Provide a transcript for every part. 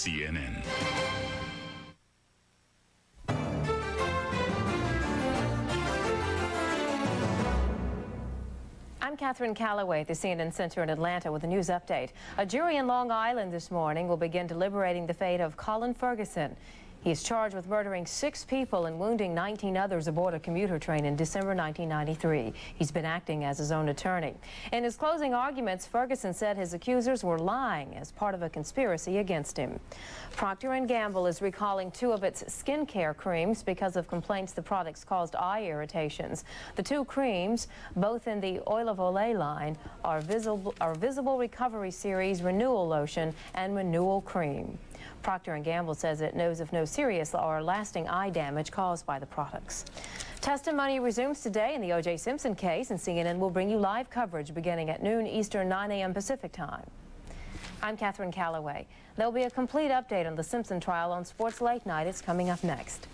CNN. I'm Catherine Calloway at the CNN Center in Atlanta with a news update. A jury in Long Island this morning will begin deliberating the fate of Colin Ferguson. He is charged with murdering 6 people and wounding 19 others aboard a commuter train in December 1993. He's been acting as his own attorney. In his closing arguments, Ferguson said his accusers were lying as part of a conspiracy against him. Procter & Gamble is recalling 2 of its skincare creams because of complaints the products caused eye irritations. The 2 creams, both in the Oil of Olay line, are Visible Recovery Series Renewal Lotion and Renewal Cream. Procter & Gamble says it knows of no serious or lasting eye damage caused by the products. Testimony resumes today in the O.J. Simpson case, and CNN will bring you live coverage beginning at noon Eastern, 9 a.m. Pacific time. I'm Catherine Calloway. There'll be a complete update on the Simpson trial on Sports Late Night. It's coming up next.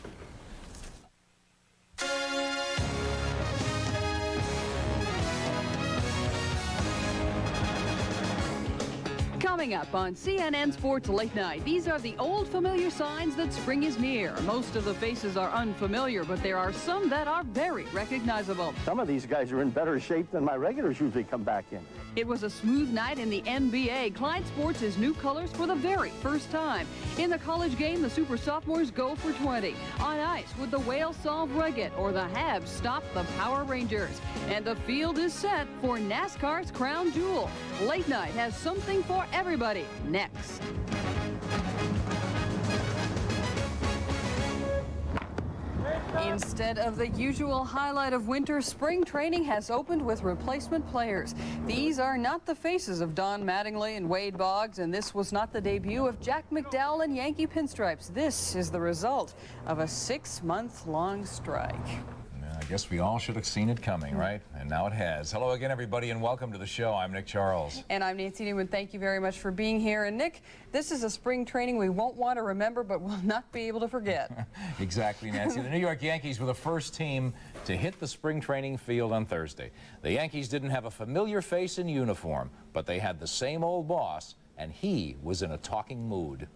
Coming up on CNN Sports Late Night, these are the old familiar signs that spring is near. Most of the faces are unfamiliar, but there are some that are very recognizable. Some of these guys are in better shape than my regulars usually come back in. It was a smooth night in the NBA. Clyde sports his new colors for the very first time. In the college game, the super sophomores go for 20. On ice, would the Whales solve Reggett or the Habs stop the Power Rangers? And the field is set for NASCAR's crown jewel. Late Night has something for everybody. Next. Instead of the usual highlight of winter, spring training has opened with replacement players. These are not the faces of Don Mattingly and Wade Boggs, and this was not the debut of Jack McDowell and Yankee pinstripes. This is the result of a 6-month-long strike. I guess we all should have seen it coming, right? And now it has. Hello again, everybody, and welcome to the show. I'm Nick Charles. And I'm Nancy Newman. Thank you very much for being here. And Nick, this is a spring training we won't want to remember, but will not be able to forget. Exactly, Nancy. The New York Yankees were the first team to hit the spring training field on Thursday. The Yankees didn't have a familiar face in uniform, but they had the same old boss, and he was in a talking mood.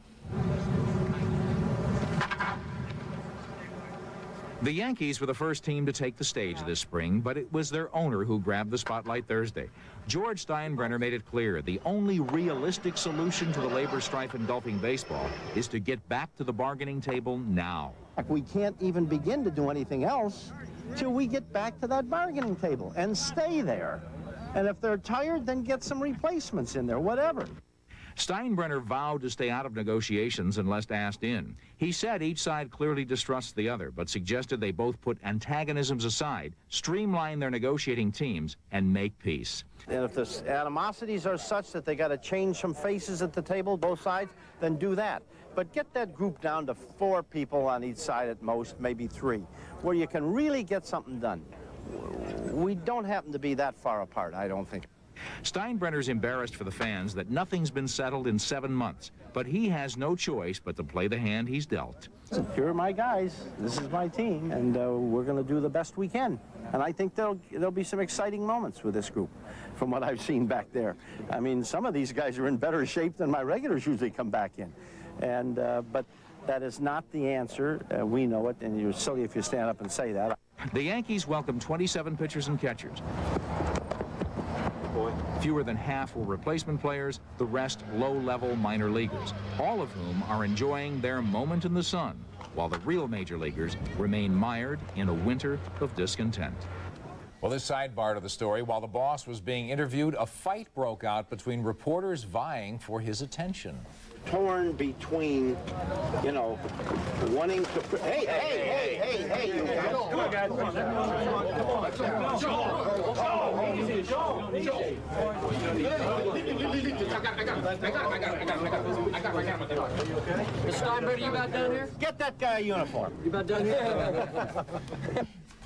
The Yankees were the first team to take the stage this spring, but it was their owner who grabbed the spotlight Thursday. George Steinbrenner made it clear the only realistic solution to the labor strife engulfing baseball is to get back to the bargaining table now. We can't even begin to do anything else till we get back to that bargaining table and stay there. And if they're tired, then get some replacements in there, whatever. Steinbrenner vowed to stay out of negotiations unless asked in. He said each side clearly distrusts the other, but suggested they both put antagonisms aside, streamline their negotiating teams, and make peace. And if the animosities are such that they got to change some faces at the table, both sides, then do that. But get that group down to 4 people on each side at most, maybe 3, where you can really get something done. We don't happen to be that far apart, I don't think. Steinbrenner's embarrassed for the fans that nothing's been settled in 7 months, but he has no choice but to play the hand he's dealt. You're my guys, this is my team, and we're going to do the best we can. And I think there'll be some exciting moments with this group, from what I've seen back there. I mean, some of these guys are in better shape than my regulars usually come back in. And but that is not the answer. We know it, and you're silly if you stand up and say that. The Yankees welcomed 27 pitchers and catchers. Fewer than half were replacement players, the rest low-level minor leaguers, all of whom are enjoying their moment in the sun, while the real major leaguers remain mired in a winter of discontent. Well, this sidebar to the story, while the boss was being interviewed, a fight broke out between reporters vying for his attention. Torn between, you know, wanting to... Hey, you guys. Come on, guys. Mr. Steinbrenner, you about done here? Get that guy a uniform. You about done here?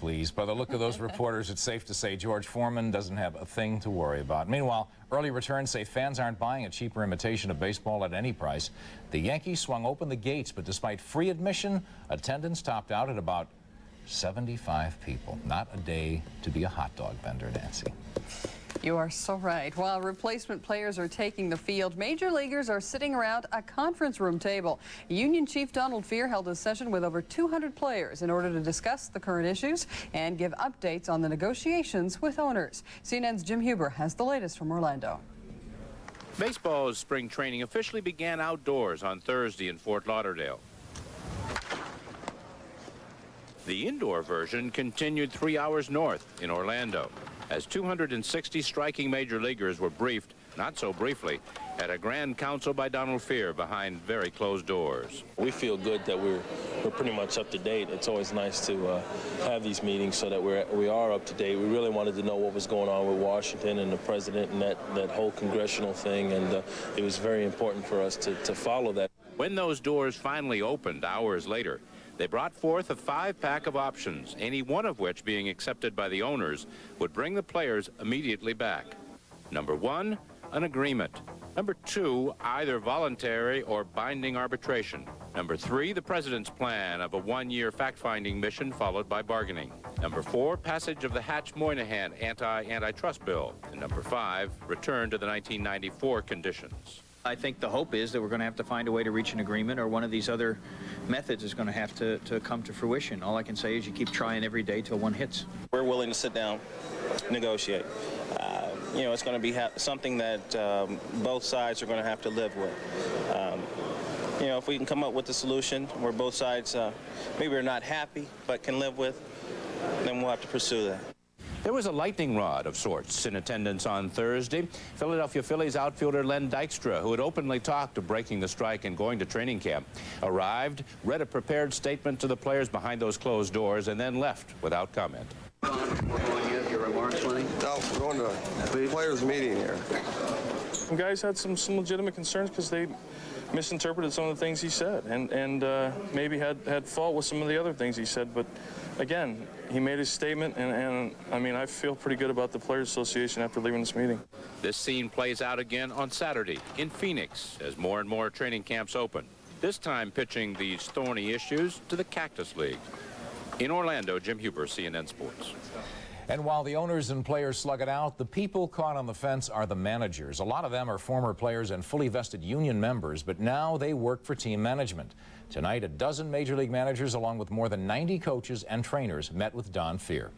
Please, by the look of those reporters, it's safe to say George Foreman doesn't have a thing to worry about. Meanwhile, early returns say fans aren't buying a cheaper imitation of baseball at any price. The Yankees swung open the gates, but despite free admission, attendance topped out at about 75 people. Not a day to be a hot dog vendor, Nancy. You are so right. While replacement players are taking the field, major leaguers are sitting around a conference room table. Union Chief Donald Fehr held a session with over 200 players in order to discuss the current issues and give updates on the negotiations with owners. CNN's Jim Huber has the latest from Orlando. Baseball's spring training officially began outdoors on Thursday in Fort Lauderdale. The indoor version continued 3 hours north in Orlando, as 260 striking major leaguers were briefed, not so briefly, at a grand council by Donald Fehr behind very closed doors. We feel good that we're pretty much up to date. It's always nice to have these meetings so that we are up to date. We really wanted to know what was going on with Washington and the president and that whole congressional thing, and it was very important for us to follow that. When those doors finally opened hours later, they brought forth a 5-pack of options, any one of which, being accepted by the owners, would bring the players immediately back. Number 1, an agreement. Number 2, either voluntary or binding arbitration. Number 3, the president's plan of a 1-year fact-finding mission followed by bargaining. Number 4, passage of the Hatch-Moynihan antitrust bill. And number 5, return to the 1994 conditions. I think the hope is that we're going to have to find a way to reach an agreement, or one of these other methods is going to have to come to fruition. All I can say is you keep trying every day till one hits. We're willing to sit down, negotiate. You know, it's going to be something that both sides are going to have to live with. You know, if we can come up with a solution where both sides maybe are not happy but can live with, then we'll have to pursue that. There was a lightning rod of sorts in attendance on Thursday. Philadelphia Phillies outfielder Len Dykstra, who had openly talked of breaking the strike and going to training camp, arrived, read a prepared statement to the players behind those closed doors, and then left without comment. Your remarks, Lenny? No, we're going to a players' meeting here. Some guys had some legitimate concerns because they misinterpreted some of the things he said, and maybe had fault with some of the other things he said. But again, he made his statement, and I mean, I feel pretty good about the Players Association after leaving this meeting. This scene plays out again on Saturday in Phoenix as more and more training camps open, this time pitching these thorny issues to the Cactus League. In Orlando, Jim Huber, CNN Sports. And while the owners and players slug it out, the people caught on the fence are the managers. A lot of them are former players and fully vested union members, but now they work for team management. Tonight, a dozen major league managers, along with more than 90 coaches and trainers, met with Don Fehr.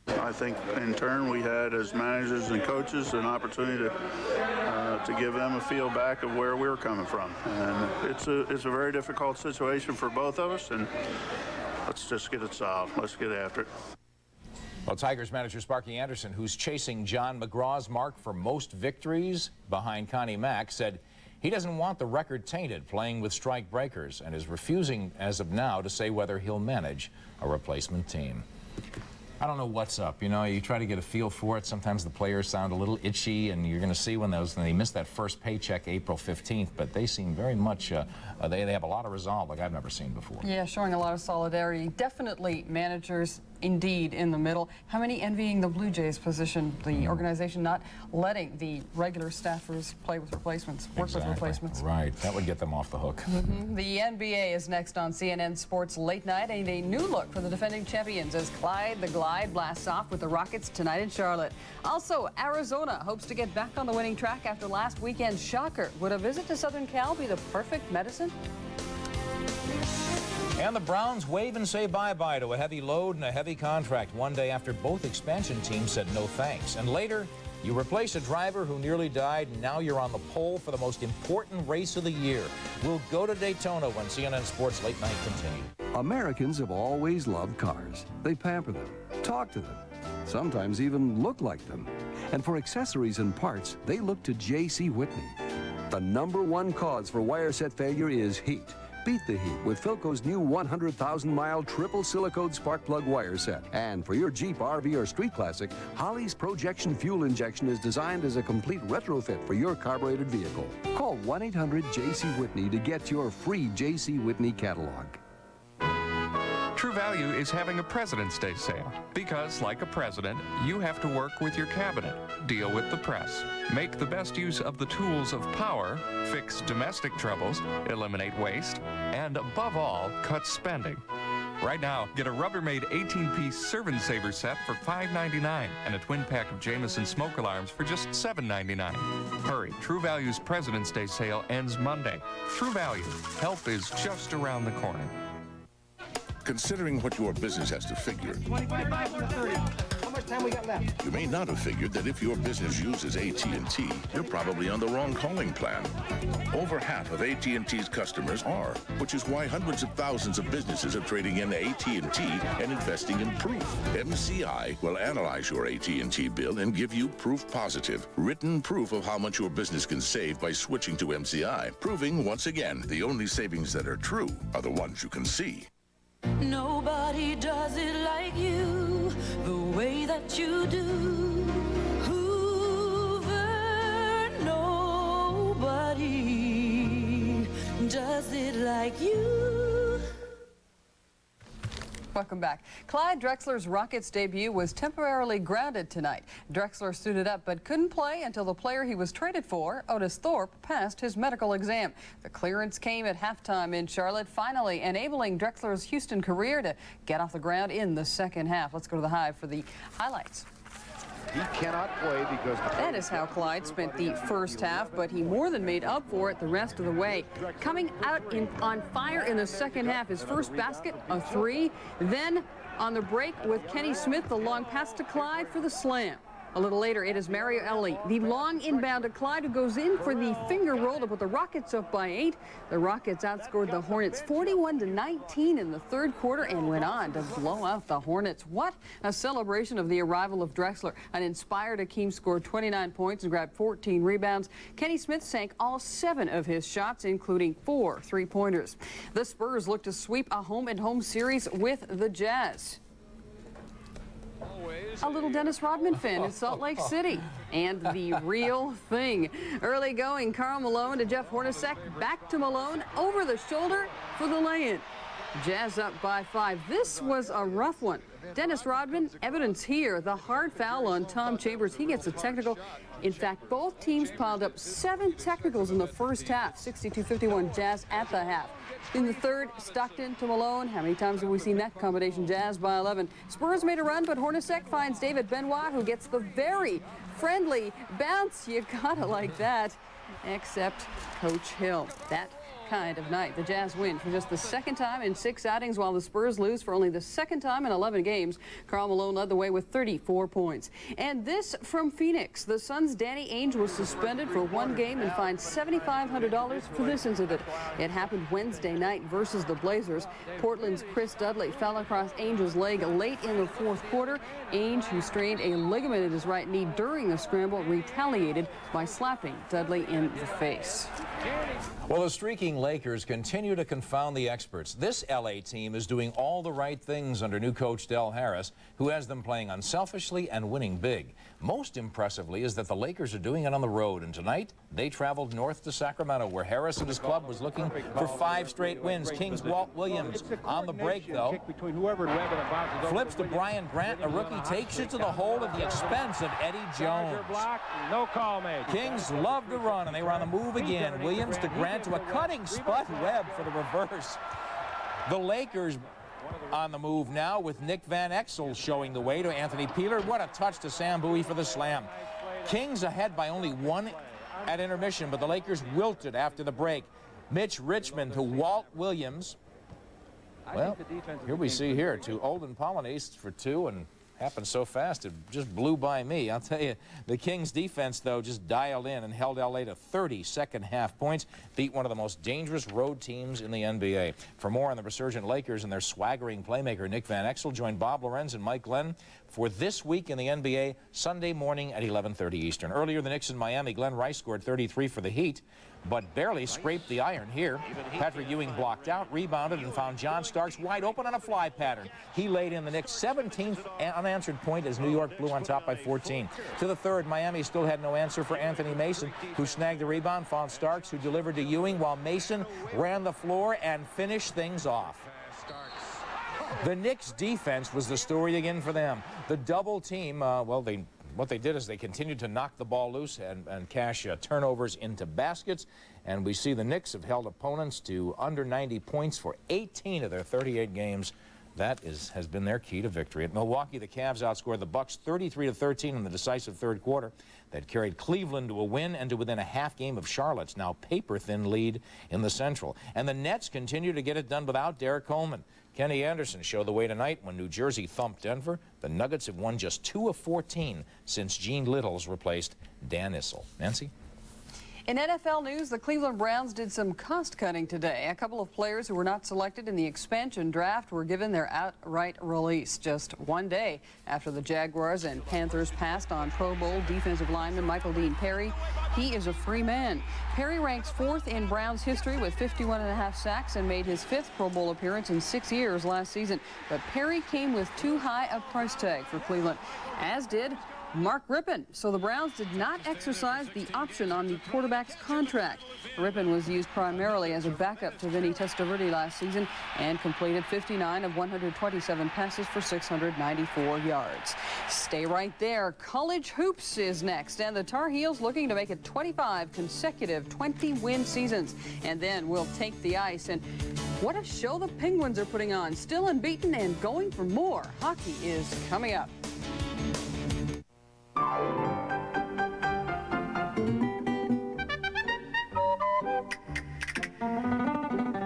I think in turn we had, as managers and coaches, an opportunity to give them a feel back of where we were coming from. And it's a very difficult situation for both of us, and let's just get it solved. Let's get after it. Well, Tigers manager Sparky Anderson, who's chasing John McGraw's mark for most victories behind Connie Mack, said he doesn't want the record tainted playing with strike breakers and is refusing as of now to say whether he'll manage a replacement team. I don't know what's up. You know, you try to get a feel for it. Sometimes the players sound a little itchy, and you're going to see when they missed that first paycheck April 15th, but they seem very much, they have a lot of resolve like I've never seen before. Yeah, showing a lot of solidarity. Definitely managers indeed in the middle. How many envying the Blue Jays position, the organization not letting the regular staffers play with replacements, work with replacements? Right, that would get them off the hook. The NBA is next on CNN Sports Late Night, and a new look for the defending champions as Clyde the Glide blasts off with the Rockets tonight in Charlotte. Also, Arizona hopes to get back on the winning track after last weekend's shocker. Would a visit to Southern Cal be the perfect medicine? And the Browns wave and say bye-bye to a heavy load and a heavy contract one day after both expansion teams said no thanks. And later, you replace a driver who nearly died, and now you're on the pole for the most important race of the year. We'll go to Daytona when CNN Sports Late Night continues. Americans have always loved cars. They pamper them, talk to them, sometimes even look like them. And for accessories and parts, they look to J.C. Whitney. The #1 cause for wire set failure is heat. Beat the heat with Philco's new 100,000-mile triple silicone spark plug wire set. And for your Jeep, RV, or street classic, Holley's Projection Fuel Injection is designed as a complete retrofit for your carbureted vehicle. Call 1-800-JC-WHITNEY to get your free J.C. Whitney catalog. True Value is having a President's Day sale because, like a president, you have to work with your cabinet, deal with the press, make the best use of the tools of power, fix domestic troubles, eliminate waste, and above all, cut spending. Right now, get a Rubbermaid 18-piece Serve 'n Saver set for $5.99 and a twin pack of Jameson smoke alarms for just $7.99. Hurry, True Value's President's Day sale ends Monday. True Value, help is just around the corner. Considering what your business has to figure, 25 or 30. How much time we got left? you may not have figured that if your business uses AT&T, you're probably on the wrong calling plan. Over half of AT&T's customers are, which is why hundreds of thousands of businesses are trading in AT&T and investing in Proof. MCI will analyze your AT&T bill and give you proof positive, written proof of how much your business can save by switching to MCI, proving once again the only savings that are true are the ones you can see. Nobody does it like you, the way that you do. Hoover, nobody does it like you. Welcome back. Clyde Drexler's Rockets debut was temporarily grounded tonight. Drexler suited up but couldn't play until the player he was traded for, Otis Thorpe, passed his medical exam. The clearance came at halftime in Charlotte, finally enabling Drexler's Houston career to get off the ground in the second half. Let's go to the Hive for the highlights. He cannot play because... That is how Clyde spent the first half, but he more than made up for it the rest of the way. Coming out on fire in the second half, his first basket, a three. Then on the break with Kenny Smith, the long pass to Clyde for the slam. A little later, it is Mario Elie, the long inbound to Clyde, who goes in for the finger roll to put the Rockets up by 8. The Rockets outscored the Hornets 41-19 in the third quarter and went on to blow out the Hornets. What a celebration of the arrival of Drexler. An inspired Akeem scored 29 points and grabbed 14 rebounds. Kenny Smith sank all 7 of his shots, including 4 three-pointers. The Spurs look to sweep a home-and-home series with the Jazz. A little Dennis Rodman fan in Salt Lake City. And the real thing. Early going, Karl Malone to Jeff Hornacek. Back to Malone, over the shoulder for the lay-in. Jazz up by 5. This was a rough one. Dennis Rodman, evidence here, the hard foul on Tom Chambers. He gets a technical. In fact, both teams piled up 7 technicals in the first half. 62-51 Jazz at the half. In the third, Stockton to Malone. How many times have we seen that combination? Jazz by 11. Spurs made a run, but Hornacek finds David Benoit, who gets the very friendly bounce. You gotta like that, except Coach Hill. That kind of night. The Jazz win for just the second time in 6 outings, while the Spurs lose for only the second time in 11 games. Karl Malone led the way with 34 points. And this from Phoenix. The Suns' Danny Ainge was suspended for 1 game and fined $7,500 for this incident. It happened Wednesday night versus the Blazers. Portland's Chris Dudley fell across Ainge's leg late in the fourth quarter. Ainge, who strained a ligament in his right knee during the scramble, retaliated by slapping Dudley in the face. Well, the streaking Lakers continue to confound the experts. This LA team is doing all the right things under new coach Del Harris, who has them playing unselfishly and winning big. Most impressively is that the Lakers are doing it on the road, and tonight they traveled north to Sacramento, where Harris and his club was looking for 5 straight wins. Kings' Walt Williams on the break, though, flips to Brian Grant. A rookie takes it to the hole at the expense of Eddie Jones. No call made. Kings love to run, and they were on the move again. Williams to Grant to a cutting spot. Webb for the reverse. The Lakers on the move now with Nick Van Exel showing the way to Anthony Peeler. What a touch to Sam Bowie for the slam. Kings ahead by only 1 at intermission, but the Lakers wilted after the break. Mitch Richmond to Walt Williams. Well, here we see here to Olden Polynice for 2, and happened so fast it just blew by me. I'll tell you, the Kings defense, though, just dialed in and held LA to 30 second half points, beat one of the most dangerous road teams in the NBA. For more on the resurgent Lakers and their swaggering playmaker Nick Van Exel, join Bob Lorenz and Mike Glenn for This Week in the NBA, Sunday morning at 11:30 Eastern. Earlier, the Knicks in Miami, Glenn Rice scored 33 for the Heat, but barely scraped the iron here. Patrick Ewing blocked out, rebounded, and found John Starks wide open on a fly pattern. He laid in the Knicks' 17th unanswered point as New York blew on top by 14. To the third, Miami still had no answer for Anthony Mason, who snagged the rebound, found Starks, who delivered to Ewing, while Mason ran the floor and finished things off. The Knicks' defense was the story again for them. The double team, what they did is they continued to knock the ball loose and cash turnovers into baskets. And we see the Knicks have held opponents to under 90 points for 18 of their 38 games That has been their key to victory. At Milwaukee, the Cavs outscored the Bucks 33-13 in the decisive third quarter. That carried Cleveland to a win and to within a half game of Charlotte's now paper-thin lead in the Central. And the Nets continue to get it done without Derek Coleman. Kenny Anderson showed the way tonight when New Jersey thumped Denver. The Nuggets have won just 2 of 14 since Gene Littles replaced Dan Issel. Nancy? In NFL news, the Cleveland Browns did some cost-cutting today. A couple of players who were not selected in the expansion draft were given their outright release just one day after the Jaguars and Panthers passed on Pro Bowl defensive lineman Michael Dean Perry. He is a free man. Perry ranks 4th in Browns history with 51.5 sacks and made his 5th Pro Bowl appearance in 6 years last season. But Perry came with too high a price tag for Cleveland, as did Mark Rypien. So the Browns did not exercise the option on the quarterback's contract. Rypien was used primarily as a backup to Vinny Testaverde last season and completed 59 of 127 passes for 694 yards. Stay right there. College hoops is next, and the Tar Heels looking to make it 25 consecutive 20-win seasons. And then we'll take the ice. And what a show the Penguins are putting on. Still unbeaten and going for more. Hockey is coming up.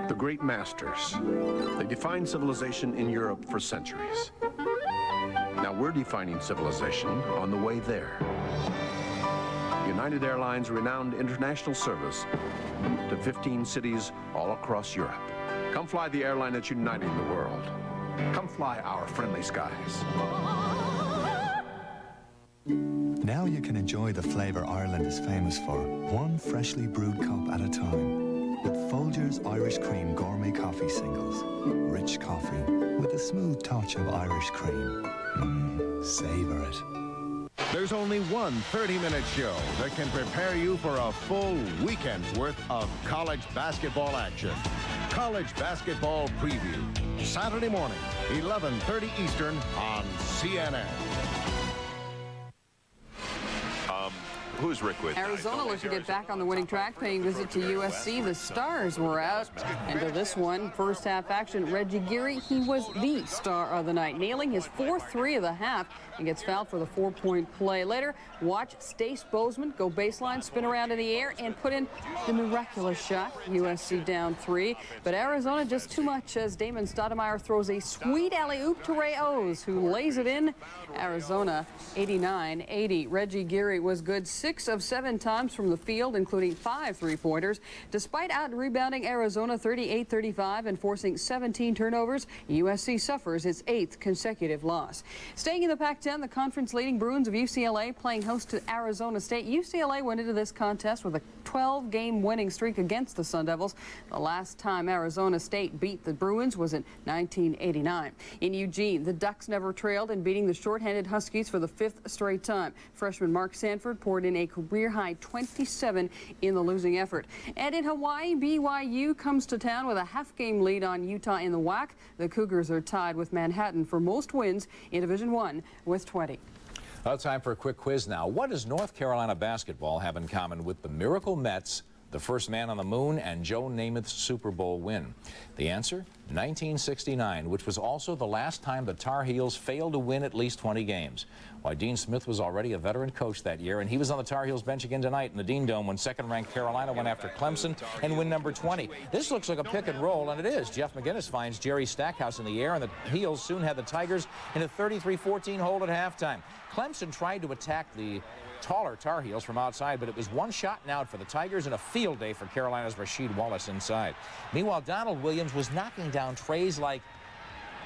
The great masters. They defined civilization in Europe for centuries. Now we're defining civilization on the way there. United Airlines' renowned international service to 15 cities all across Europe. Come fly the airline that's uniting the world. Come fly our friendly skies. Now you can enjoy the flavour Ireland is famous for, one freshly brewed cup at a time. With Folgers Irish Cream Gourmet Coffee Singles. Rich coffee with a smooth touch of Irish cream. Savour it. There's only one 30-minute show that can prepare you for a full weekend's worth of college basketball action. College Basketball Preview, Saturday morning, 11:30 Eastern on CNN. Who's Rick with? Arizona looking to get back on the winning track, paying visit to USC. The Stars were out. And to this one, first half action, Reggie Geary, he was the star of the night, nailing his 4th three of the half and gets fouled for the 4-point play. Later, watch Stace Bozeman go baseline, spin around in the air, and put in the miraculous shot. USC down 3. But Arizona just too much as Damon Stoudemire throws a sweet alley-oop to Ray Owes, who lays it in. Arizona 89-80. Reggie Geary was good 6 of 7 times from the field, including 5 three-pointers. Despite out-rebounding Arizona 38-35 and forcing 17 turnovers, USC suffers its 8th consecutive loss. Staying in the Pac-10, the conference-leading Bruins of UCLA playing host to Arizona State. UCLA went into this contest with a 12-game winning streak against the Sun Devils. The last time Arizona State beat the Bruins was in 1989. In Eugene, the Ducks never trailed in beating the short-handed Huskies for the 5th straight time. Freshman Mark Sanford poured in a career-high 27 in the losing effort. And in Hawaii, BYU comes to town with a half-game lead on Utah in the WAC. The Cougars are tied with Manhattan for most wins in Division I with 20. Well, time for a quick quiz now. What does North Carolina basketball have in common with the Miracle Mets, the first man on the moon, and Joe Namath's Super Bowl win? The answer, 1969, which was also the last time the Tar Heels failed to win at least 20 games. Why, Dean Smith was already a veteran coach that year, and he was on the Tar Heels bench again tonight in the Dean Dome when second-ranked Carolina went after Clemson and win number 20. This looks like a pick and roll, and it is. Jeff McGinnis finds Jerry Stackhouse in the air, and the Heels soon had the Tigers in a 33-14 hold at halftime. Clemson tried to attack the taller Tar Heels from outside, but it was one shot and out for the Tigers and a field day for Carolina's Rasheed Wallace inside. Meanwhile, Donald Williams was knocking down trays like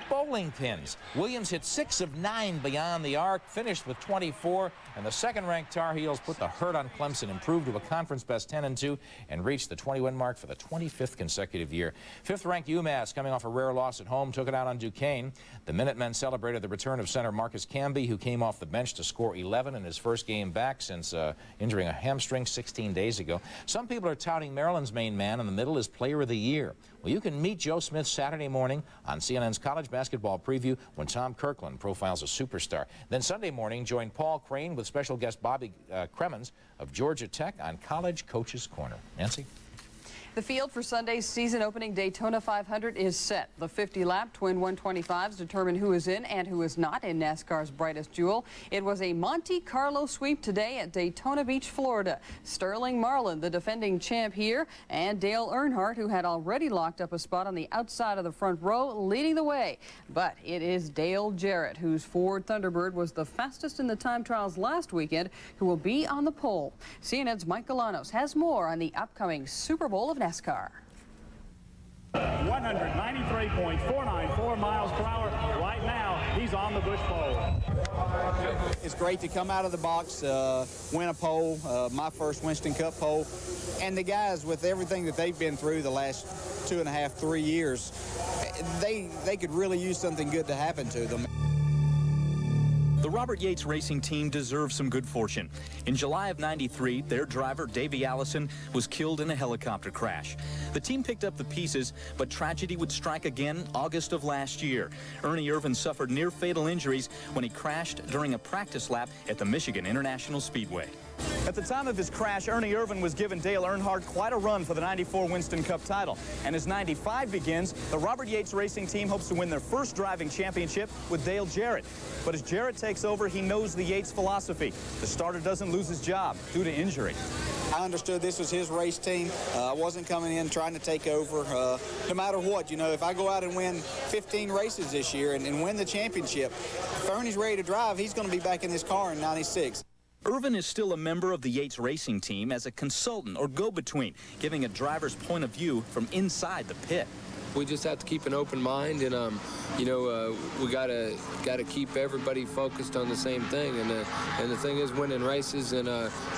bowling pins. Williams hit 6 of 9 beyond the arc, finished with 24, and the second-ranked Tar Heels put the hurt on Clemson, improved to a conference-best 10-2, and reached the 20-win mark for the 25th consecutive year. 5th-ranked UMass, coming off a rare loss at home, took it out on Duquesne. The Minutemen celebrated the return of center Marcus Camby, who came off the bench to score 11 in his first game back since injuring a hamstring 16 days ago. Some people are touting Maryland's main man in the middle as Player of the Year. Well, you can meet Joe Smith Saturday morning on CNN's College Basketball Preview when Tom Kirkland profiles a superstar. Then Sunday morning, join Paul Crane with special guest Bobby Cremens of Georgia Tech on College Coaches Corner. Nancy? The field for Sunday's season-opening Daytona 500 is set. The 50-lap twin 125s determine who is in and who is not in NASCAR's brightest jewel. It was a Monte Carlo sweep today at Daytona Beach, Florida. Sterling Marlin, the defending champ here, and Dale Earnhardt, who had already locked up a spot on the outside of the front row, leading the way. But it is Dale Jarrett, whose Ford Thunderbird was the fastest in the time trials last weekend, who will be on the pole. CNN's Mike Galanos has more on the upcoming Super Bowl of NASCAR. 193.494 miles per hour. Right now, he's on the Busch pole. It's great to come out of the box, win a pole, my first Winston Cup pole. And the guys, with everything that they've been through the last 2.5, 3 years, they could really use something good to happen to them. The Robert Yates Racing Team deserves some good fortune. In July of '93, their driver, Davey Allison, was killed in a helicopter crash. The team picked up the pieces, but tragedy would strike again August of last year. Ernie Irvan suffered near-fatal injuries when he crashed during a practice lap at the Michigan International Speedway. At the time of his crash, Ernie Irvan was giving Dale Earnhardt quite a run for the '94 Winston Cup title. And as '95 begins, the Robert Yates Racing Team hopes to win their first driving championship with Dale Jarrett. But as Jarrett takes over, he knows the Yates philosophy. The starter doesn't lose his job due to injury. I understood this was his race team. I wasn't coming in trying to take over. No matter what, you know, if I go out and win 15 races this year and win the championship, if Ernie's ready to drive, he's going to be back in this car in '96. Irvan is still a member of the Yates Racing Team as a consultant or go-between, giving a driver's point of view from inside the pit. We just have to keep an open mind, and we gotta keep everybody focused on the same thing. And the thing is winning races and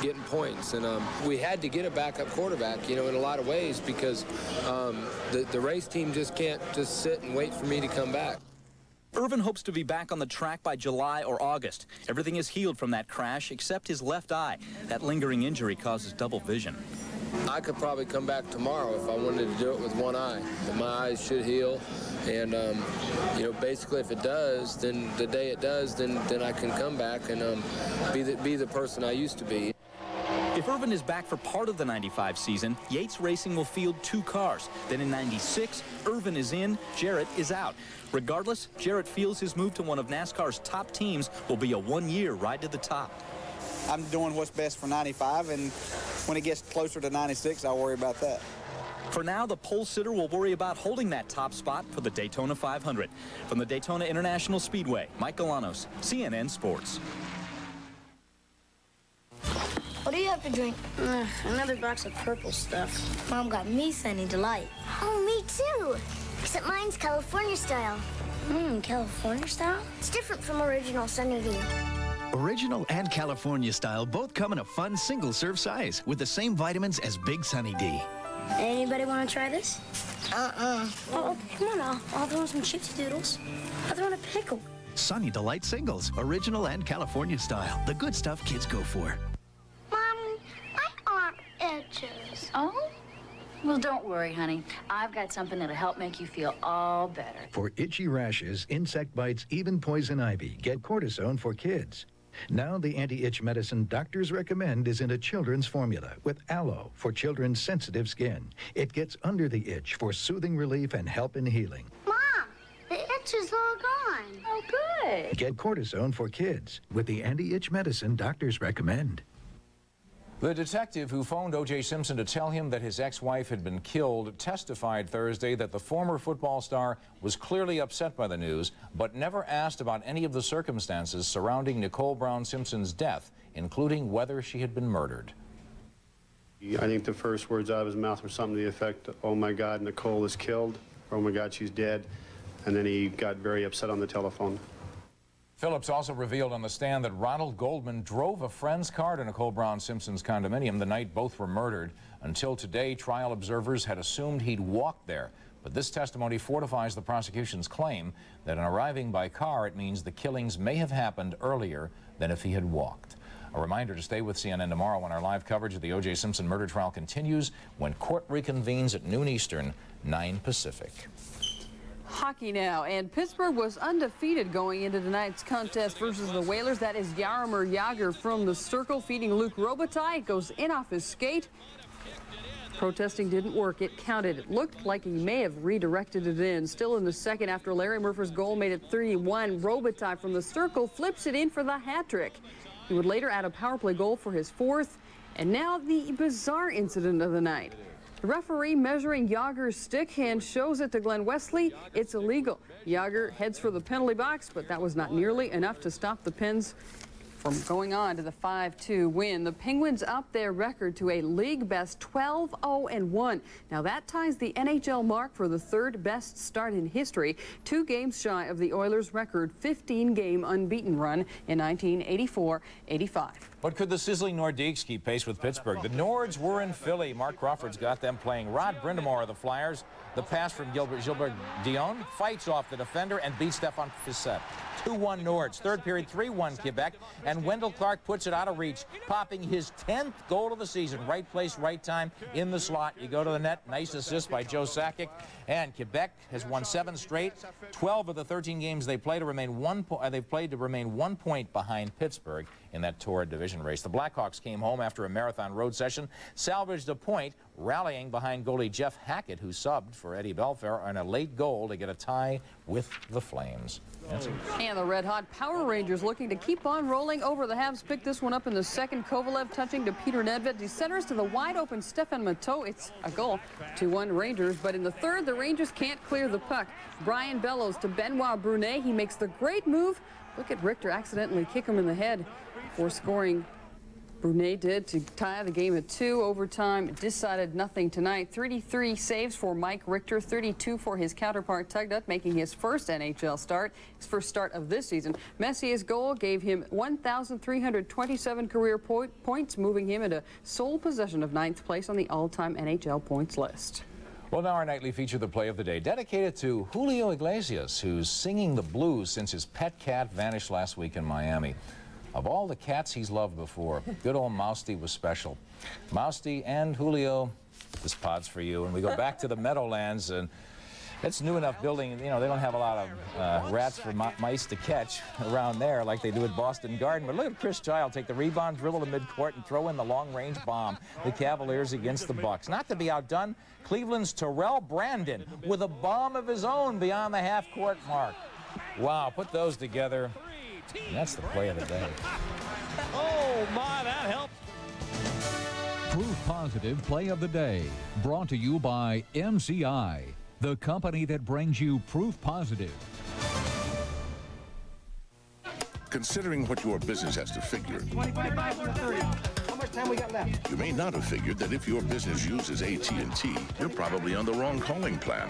getting points. And we had to get a backup quarterback, in a lot of ways, because the race team just can't just sit and wait for me to come back. Irvan hopes to be back on the track by July or August. Everything is healed from that crash except his left eye. That lingering injury causes double vision. I could probably come back tomorrow if I wanted to do it with one eye. My eyes should heal, and basically if it does, then the day it does, then I can come back and be the person I used to be. If Irvan is back for part of the '95 season, Yates Racing will field 2 cars. Then in '96, Irvan is in, Jarrett is out. Regardless, Jarrett feels his move to one of NASCAR's top teams will be a one-year ride to the top. I'm doing what's best for '95, and when it gets closer to '96, I'll worry about that. For now, the pole sitter will worry about holding that top spot for the Daytona 500. From the Daytona International Speedway, Mike Galanos, CNN Sports. What do you have to drink? Another box of purple stuff. Mom got me Sunny Delight. Oh, me too. Except mine's California style. California style? It's different from original Sunny D. Original and California style both come in a fun single-serve size with the same vitamins as Big Sunny D. Anybody want to try this? Oh, come on now. I'll throw in some chipsy doodles. I'll throw in a pickle. Sunny Delight singles, original and California style. The good stuff kids go for. Mommy, my arm itches. Oh? Well, don't worry, honey. I've got something that'll help make you feel all better. For itchy rashes, insect bites, even poison ivy, get cortisone for kids. Now the anti-itch medicine doctors recommend is in a children's formula with aloe for children's sensitive skin. It gets under the itch for soothing relief and help in healing. Mom, the itch is all gone. Oh, good. Get cortisone for kids with the anti-itch medicine doctors recommend. The detective who phoned O.J. Simpson to tell him that his ex-wife had been killed testified Thursday that the former football star was clearly upset by the news, but never asked about any of the circumstances surrounding Nicole Brown Simpson's death, including whether she had been murdered. I think the first words out of his mouth were something to the effect, "Oh my God, Nicole is killed," or "Oh my God, she's dead," and then he got very upset on the telephone. Phillips also revealed on the stand that Ronald Goldman drove a friend's car to Nicole Brown Simpson's condominium the night both were murdered. Until today, trial observers had assumed he'd walked there. But this testimony fortifies the prosecution's claim that in arriving by car, it means the killings may have happened earlier than if he had walked. A reminder to stay with CNN tomorrow when our live coverage of the O.J. Simpson murder trial continues, when court reconvenes at noon Eastern, 9 Pacific. Hockey now, and Pittsburgh was undefeated going into tonight's contest versus the Whalers. That is Jaromir Jagr from the circle feeding Luc Robitaille. Goes in off his skate. Protesting didn't work. It counted. It looked like he may have redirected it in. Still in the second, after Larry Murphy's goal made it 3-1, Robitaille from the circle flips it in for the hat trick. He would later add a power play goal for his fourth. And now the bizarre incident of the night. The referee measuring Yager's stick hand shows it to Glenn Wesley. It's illegal. Yager heads for the penalty box, but that was not nearly enough to stop the Pens from going on to the 5-2 win. The Penguins up their record to a league best 12-0-1. Now that ties the NHL mark for the third best start in history, 2 games shy of the Oilers' record 15-game unbeaten run in 1984-85. But could the sizzling Nordiques keep pace with Pittsburgh? The Nords were in Philly. Mark Crawford's got them playing. Rod Brind'Amour of the Flyers. The pass from Gilbert Dion fights off the defender and beats Stefan Fissette. 2-1 Nords. Third period, 3-1 Quebec. And Wendell Clark puts it out of reach, popping his 10th goal of the season. Right place, right time, in the slot. You go to the net. Nice assist by Joe Sakic. And Quebec has won 7 straight. 12 of the 13 games they play to remain 1 point behind Pittsburgh in that torrid division race. The Blackhawks came home after a marathon road session, salvaged a point, rallying behind goalie Jeff Hackett, who subbed for Eddie Belfair on a late goal to get a tie with the Flames. And the red-hot Power Rangers looking to keep on rolling over. The Habs picked this one up in the second. Kovalev touching to Peter Nedved. He centers to the wide-open Stefan Matteau. It's a goal. 2-1 Rangers. But in the third, the Rangers can't clear the puck. Brian Bellows to Benoit Brunet. He makes the great move. Look at Richter accidentally kick him in the head before scoring. Brunet did to tie the game at 2. Overtime decided nothing tonight. 33 saves for Mike Richter, 32 for his counterpart Tugnutt, making his first NHL start, his first start of this season. Messier's goal gave him 1,327 career points, moving him into sole possession of 9th place on the all-time NHL points list. Well, now our nightly feature, the play of the day, dedicated to Julio Iglesias, who's singing the blues since his pet cat vanished last week in Miami. Of all the cats he's loved before, good old Mousty was special. Mousty and Julio, this pod's for you. And we go back to the Meadowlands, and it's new enough building. You know, they don't have a lot of rats for mice to catch around there like they do at Boston Garden. But look at Chris Child take the rebound, dribble to midcourt, and throw in the long-range bomb. The Cavaliers against the Bucks. Not to be outdone, Cleveland's Terrell Brandon with a bomb of his own beyond the half-court mark. Wow, put those together. And that's the play of the day. Oh, my, that helps. Proof Positive Play of the Day, brought to you by MCI, the company that brings you Proof Positive. Considering what your business has to figure, 25 bucks for 30. How much time we got left? You may not have figured that if your business uses AT&T, you're probably on the wrong calling plan.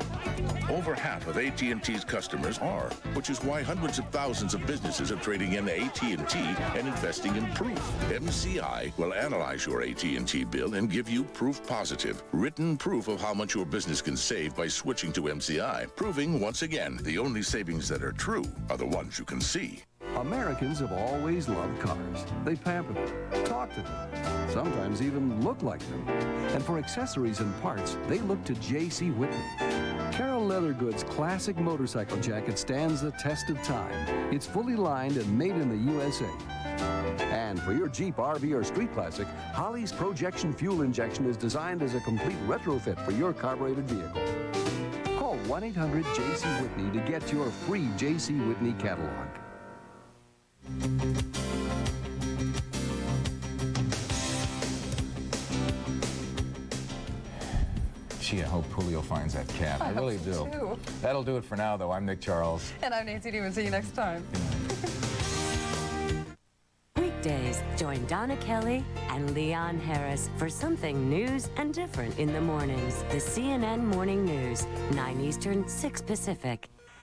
Over half of AT&T's customers are, which is why hundreds of thousands of businesses are trading in AT&T and investing in Proof. MCI will analyze your AT&T bill and give you Proof Positive, written proof of how much your business can save by switching to MCI, proving once again the only savings that are true are the ones you can see. Americans have always loved cars. They pamper them, talk to them, sometimes even look like them. And for accessories and parts, they look to J.C. Whitney. Carol Leathergood's classic motorcycle jacket stands the test of time. It's fully lined and made in the USA. And for your Jeep, RV, or street classic, Holley's Projection Fuel Injection is designed as a complete retrofit for your carbureted vehicle. Call 1-800-JC-WHITNEY to get your free J.C. Whitney catalog. Gee, I hope Julio finds that cat. I really do. Too. That'll do it for now, though. I'm Nick Charles. And I'm Nancy Neiman. See you next time. Weekdays, join Donna Kelly and Leon Harris for something news and different in the mornings. The CNN Morning News, 9 Eastern, 6 Pacific.